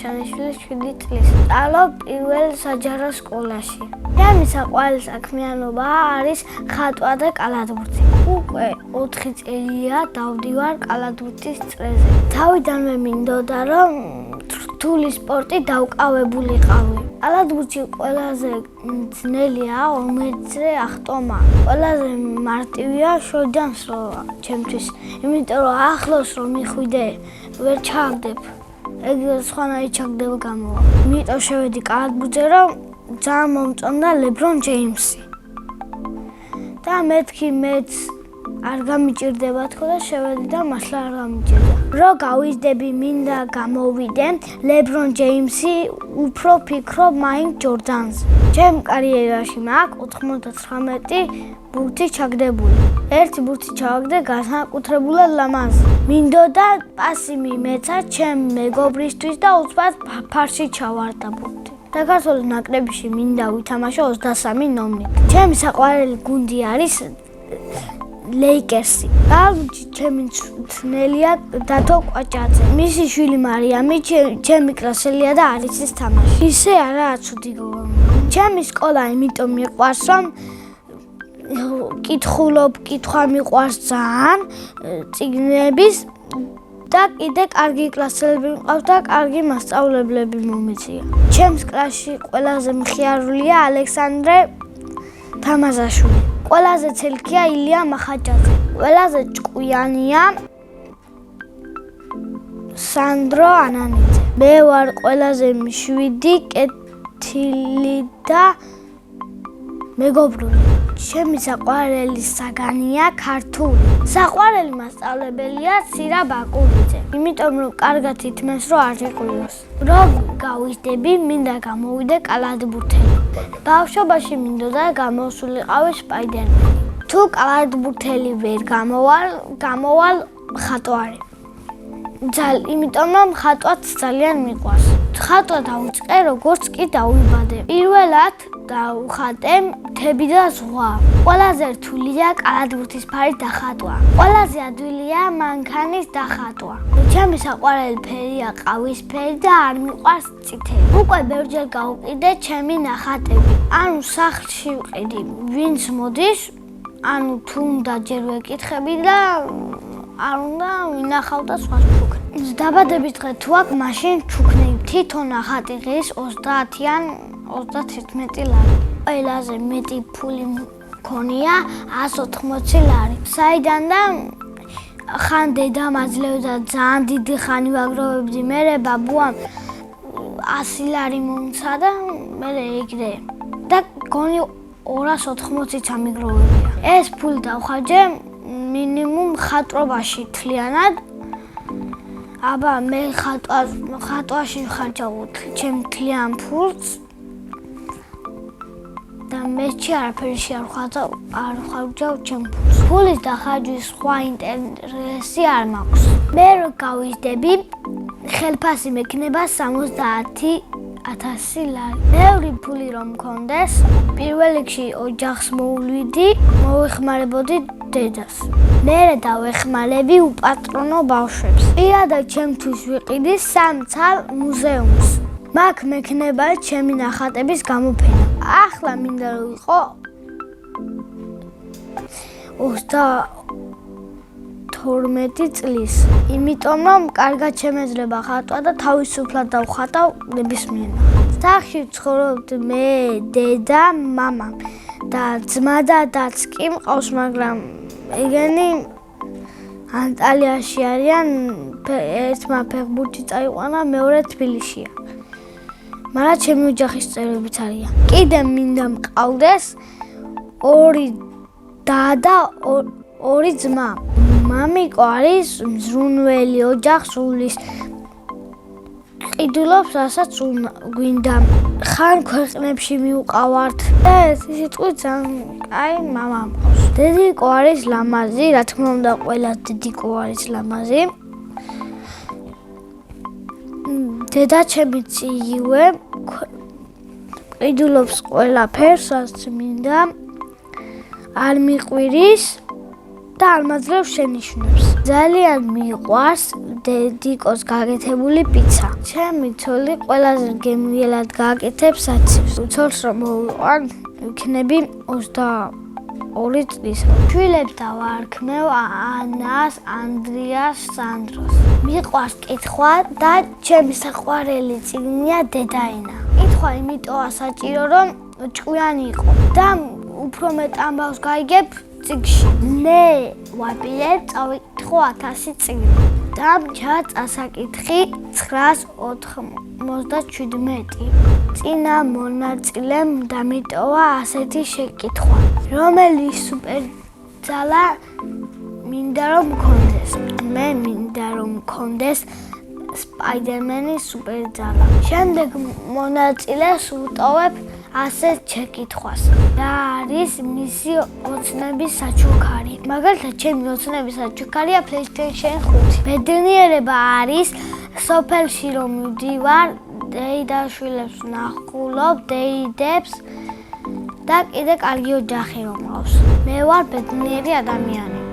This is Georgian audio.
მაშანიშვილის 7 წლის. სწავლობ პირველ საჯარო სკოლაში. ჩემი საყვარელი საქმიანობა არის ხატვა და კალათბურთი. უკვე 4 წელია დავდივარ კალათბურთის წრეზე. თავიდანვე მინდოდა რომ რთული სპორტი დავკავებულიყავი. კალათბურთი ყველაზე ძნელია, ომერზე ახტომა. ყველაზე მარტივია შოდან სროლა ჩემთვის. იმიტომ რომ ახლოს რომ მიხვიდე, ვერ ჩააგდებ. ეგ სხვანაირი ჩაგდება გამოვა. იმიტომ შევედი კალათბურთზე, რომ ძალიან მომწონდა LeBron James-ი. და მეთქი მეც არ გამიჭირდება თქო და შევედი და მართლა არ გამიჭირდა. რო გავიზდები მინდა გამოვიდე LeBron James-ი, უფრო ფიქრობ მაიკ ჯორდანს. ჩემ კარიერაში მაქვს 99 ბურთი ჩაგდებული. ერთი ბურთი ჩავაგდე განსაკუთრებულად ლამაზ. მინდოდა პასი მიმეცა ჩემ მეგობრისთვის და უცბად ფარში ჩავარდა ბურთი. საქართველოს ნაკრებში მინდა ვითამაშო 23 ნომრით. ჩემი საყვარელი გუნდი არის Lakers-ი. კალათბურთში ჩემი ძნელია დათო კვაჭაძე. მისი შვილი მარიამი ჩემი კლასელია და არის ის თამაში. ისე არაა ცუდი გოგონა. ჩემი სკოლა იმიტომ მიყვარს, რომ კითხულობ, კითხვა მიყვარს ძალიან, წიგნების და კიდე კარგი კლასელები მყავს და კარგი მასწავლებლები მომეწია. ჩემს კლასში ყველაზე მხიარულია ალექსანდრე თამაზაშვილი. ყველაზე ცელქია ილია მახაჭაძე. ყველაზე ჭკვიანია სანდრო ანანიძე. მე ვარ ყველაზე მშვიდი, კეთილი და მეგობრული. ჩემი საყვარელი საგანია ქართული. საყვარელი მასწავლებელია სირა ბაკურიძე. იმიტომ რომ კარგად ითმენს რომ არ იყვიოს. რომ გავიზდები, მინდა გამოვიდე კალათბურთელი. ბავშვობაში მინდოდა გამოსულიყავი სპაიდერმენი. თუ კალათბურთელი ვერ გამოვალ ხატვარი. იმიტომ რომ ხატვაც ძალიან მიყვარს. ხატვა დავიწყე როგორც კი დავიბადე. პირველად დავხატე მთები და ზღვა. ყველაზე რთულია კალათბურთის ფარის დახატვა. ყველაზე ადვილია მანქანის დახატვა. ჩემი საყვარელი ფერია ყავისფერი და არ მიყვარს წითელი. უკვე ბევრჯერ გავყიდე ჩემი ნახატები. ანუ სახლში ვყიდი, ვინც მოდის, ანუ თუ უნდა ჯერ ვეკითხები და არ უნდა ვინახავ და სხვა ჩუქნი. დაბადების დღე თუ აქ მაშინ ჩუქნი თვითონ ნახატი ღირს 30-ან 31 ლარი. ყველაზე მეტი ფული მქონია 180 ლარი. საიდან და ხან დედამ აძლევდა ძალიან დიდი ხანი ვაგროვებდი, მერე ბაბუამ 100 ლარი მომცა და მერე ეგრე. და გონი 280-იც ამიგროვებია. ეს ფული დავხარჯე მინიმუმ ხატვაში თლიანად. აბა მე ხატვაში ვხარჯავ ჩემ თლიან ფულს და მეჩი არაფერში არ ვხარჯავ ჩემ ფულს. ფულის დახარჯვის სხვა ინტერესი არ მაქვს. მე რო გავიზდები, ხელფასი მექნება 70,000 ლარი. ბევრი ფული რომ მქონდეს, პირველ რიგში ოჯახს მოვლიდი, მოვეხმარებოდი დედას. მერე დავეხმარები უპატრონო ბავშვებს. პირადად ჩემთვის ვიყიდი 3 ცალ მუზეუმს. მაგ მექნება ჩემი ნახატების გამოფენა. ახლა მინდა რომ იყო 32 წლის. იმიტომ რომ კარგად შემეძლება ხატვა და თავისუფლად დავხატავ ნებისმიერ ნახატს. სახლში ვცხოვრობთ მე, დედა, მამა და ძმა და დაც კი მყავს, მაგრამ ეგენი ანტალიაში არიან, ერთმა ფეხბურთი წაიყვანა, მეორე თბილისშია. მაგრამ ჩემი ოჯახის წევრებიც არიან. კიდე მინდა მყავდეს 2 და 2 ძმა. მამიკო არის მზრუნველი, ოჯახს უვლის. ყიდულობს, რასაც გვინდა. ხან ქვეყნებში მივყავართ. ეს სიტყვი ძალიან მამა მყავს. დედიკო არის ლამაზი, რა თქმა უნდა, ყველა დედიკო არის ლამაზი. დედა ჩემიც იგივე. ყიდულობს ყველაფერს, რაც მინდა. არ მიყვირის და არ მაძლევს შენიშვნებს. ძალიან მიყვარს დედიკოს გაკეთებული პიცა. ჩემი ცოლი ყველაზე გემრიელად გააკეთებს საცივს. ცოლს რომ მოვიყვან, იქნები 22 წლის. შვილებს დავარქმევ ანას, ანდრიას, სანდროს. მიყვარს კითხვა და ჩემი საყვარელი წიგნია დედაენა. კითხვა იმიტოა საჭირო, რომ ჭკვიანი იყო და უფრო მეტ ამბავს გაიგებ წიგნში. მე ვაპირებ წავიკითხო 1000 წიგნი. დამჭა წასაკითხი 997. წინა მონაწილემ დამიტოვა ასეთი შეკითხვა. რომელი სუპერძალა მინდა რომ მქონდეს? მე მინდა რომ მქონდეს სპაიდერმენის სუპერძალა. შემდეგ მონაწილეს ვუტოვებ ასეთ შეკითხვას. რა არის მისი ოცნების საჩუქარი? მაგალითად, ჩემი ოცნების საჩუქარია PlayStation 5. ბედნიერება არის სოფელში რომ მივდივარ, დეიდაშვილებს ვნახულობ, დეიდებს და კიდე კარგი ოჯახი რომ მყავს. მე ვარ ბედნიერი ადამიანი.